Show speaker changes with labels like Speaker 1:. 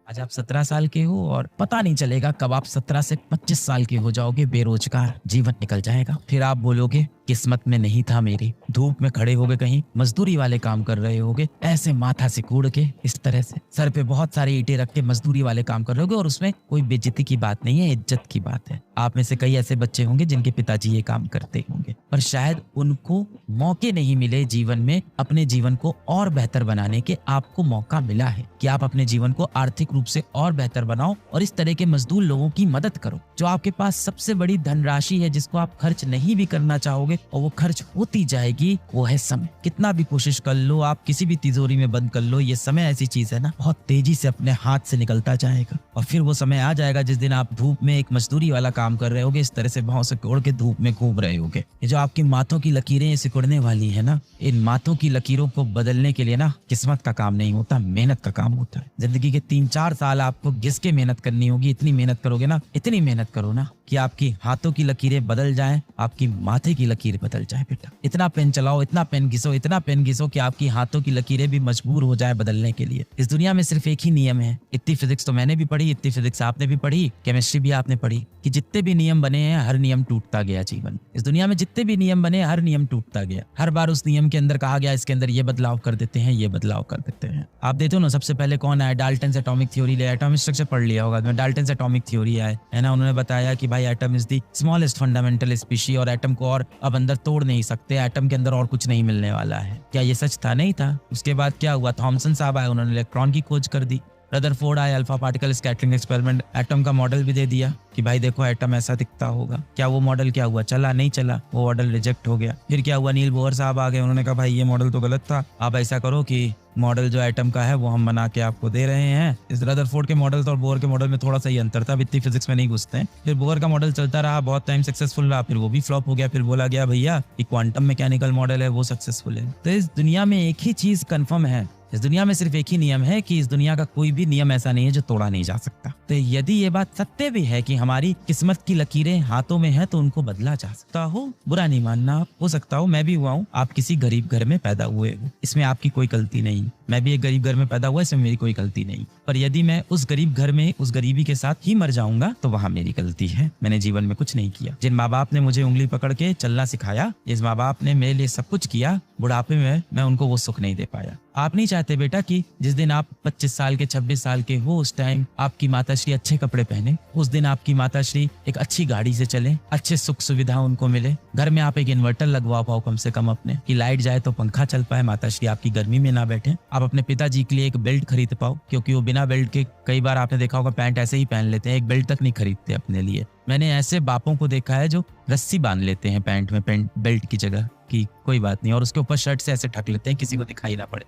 Speaker 1: आज आप 17 साल के हो और पता नहीं चलेगा कब आप 17 से 25 साल के हो जाओगे, बेरोजगार, जीवन निकल जाएगा। फिर आप बोलोगे किस्मत में नहीं था मेरी। धूप में खड़े होगे, कहीं मजदूरी वाले काम कर रहे होगे, ऐसे माथा सिकुड़ के, इस तरह से सर पे बहुत सारी ईंटें रख के मजदूरी वाले काम कर रहे होगे, और उसमें कोई बेइज्जती की बात नहीं है, इज्जत की बात है। आप में से कई ऐसे बच्चे होंगे जिनके पिताजी ये काम करते होंगे, पर शायद उनको मौके नहीं मिले जीवन में अपने जीवन को और बेहतर बनाने के। आपको मौका मिला है कि आप अपने जीवन को आर्थिक रूप से और बेहतर बनाओ और इस तरह के मजदूर लोगों की मदद करो। जो आपके पास सबसे बड़ी धनराशि है जिसको आप खर्च नहीं भी करना चाहोगे और वो खर्च होती जाएगी, वो है समय। कितना भी कोशिश कर लो, आप किसी भी तिजोरी में बंद कर लो, ये समय ऐसी चीज है ना, बहुत तेजी से अपने हाथ से निकलता जाएगा। और फिर वो समय आ जाएगा जिस दिन आप धूप में एक मजदूरी वाला काम कर रहे होगे, इस तरह से भाव से कोड़ के धूप में घूम रहे होगे। ये जो आपकी माथों की लकीरें सिकुड़ने वाली है ना, इन माथों की लकीरों को बदलने के लिए ना किस्मत का काम नहीं होता, मेहनत का काम होता है। जिंदगी के 3-4 साल आपको घिस के मेहनत करनी होगी। इतनी मेहनत करोगे ना, इतनी मेहनत करो ना कि आपकी हाथों की लकीरें बदल जाएं, आपकी माथे की लकीर बदल जाए। बेटा इतना पेन चलाओ, इतना पेन घिसो, इतना पेन घिसो कि आपकी हाथों की लकीरें भी मजबूर हो जाए बदलने के लिए। इस दुनिया में सिर्फ एक ही नियम है। इतनी फिजिक्स तो मैंने भी पढ़ी, इतनी फिजिक्स आपने भी पढ़ी, केमिस्ट्री भी आपने पढ़ी, कि जितने भी नियम बने हैं हर नियम टूटता गया। जीवन इस दुनिया में जितने भी नियम बने हर नियम टूटता गया। हर बार उस नियम के अंदर कहा गया इसके अंदर ये बदलाव कर देते हैं, ये बदलाव कर देते हैं। आप देखते हो ना, सबसे पहले कौन आया? डाल्टन से एटॉमिक थ्योरी ले, एटॉमिक स्ट्रक्चर पढ़ लिया होगा, डाल्टन से एटॉमिक थ्योरी आए है ना। उन्होंने बताया कि भाई atom is the smallest fundamental species, और एटम को और अब अंदर तोड़ नहीं सकते, एटम के अंदर और कुछ नहीं मिलने वाला है। क्या ये सच था? नहीं था। उसके बाद क्या हुआ? थॉमसन साहब आए, उन्होंने इलेक्ट्रॉन की खोज कर दी। रदरफोर्ड आए, alpha particle scattering experiment, atom का मॉडल भी दे दिया कि भाई देखो एटम ऐसा दिखता होगा। क्या वो मॉडल क्या हुआ? चला? नहीं चला, वो मॉडल रिजेक्ट हो गया। फिर क्या हुआ? नील बोहर साहब आ गए, उन्होंने कहा भाई ये मॉडल तो गलत था, आप ऐसा करो कि मॉडल जो एटम का है वो हम बना के आपको दे रहे हैं। इस रदरफोर्ड के मॉडल और बोहर के मॉडल में थोड़ा सा ही अंतर था, इतनी फिजिक्स में नहीं घुसते हैं। फिर बोहर का मॉडल चलता रहा, बहुत टाइम सक्सेसफुल रहा, फिर वो भी फ्लॉप हो गया। फिर बोला गया भैया कि क्वांटम मैकेनिकल मॉडल है वो सक्सेसफुल है। तो इस दुनिया में एक ही चीज कंफर्म है, इस दुनिया में सिर्फ एक ही नियम है कि इस दुनिया का कोई भी नियम ऐसा नहीं है जो तोड़ा नहीं जा सकता। तो यदि ये बात सत्य भी है कि हमारी किस्मत की लकीरें हाथों में है तो उनको बदला जा सकता हो। बुरा नहीं मानना, आप हो सकता हो मैं भी हुआ हूँ, आप किसी गरीब घर में पैदा हुए हो, इसमें आपकी कोई गलती नहीं। मैं भी एक गरीब घर में पैदा हुआ, इसमें मेरी कोई गलती नहीं। पर यदि मैं उस गरीब घर में उस गरीबी के साथ ही मर जाऊंगा तो वहां मेरी गलती है। मैंने जीवन में कुछ नहीं किया। जिन माँ बाप ने मुझे उंगली पकड़ के चलना सिखाया, जिस माँ बाप ने मेरे लिए सब कुछ किया, बुढ़ापे में मैं उनको वो सुख नहीं दे पाया। आप नहीं चाहते बेटा कि जिस दिन आप 25 साल के 26 साल के हो उस टाइम आपकी माताश्री अच्छे कपड़े पहने, उस दिन आपकी माताश्री एक अच्छी गाड़ी से चले, अच्छे सुख सुविधा उनको मिले, घर में आप एक इन्वर्टर लगवा पाओ कम से कम अपने, कि लाइट जाए तो पंखा चल पाए, माताश्री आपकी गर्मी में ना बैठे। आप अपने पिताजी के लिए एक बेल्ट खरीद पाओ, क्योंकि वो बिना बेल्ट के कई बार आपने देखा होगा पैंट ऐसे ही पहन लेते हैं, एक बेल्ट तक नहीं खरीदते अपने लिए। मैंने ऐसे बापों को देखा है जो रस्सी बांध लेते हैं पैंट में, पैंट बेल्ट की जगह, कि कोई बात नहीं, और उसके ऊपर शर्ट से ऐसे ढक लेते हैं किसी को दिखाई ना पड़े।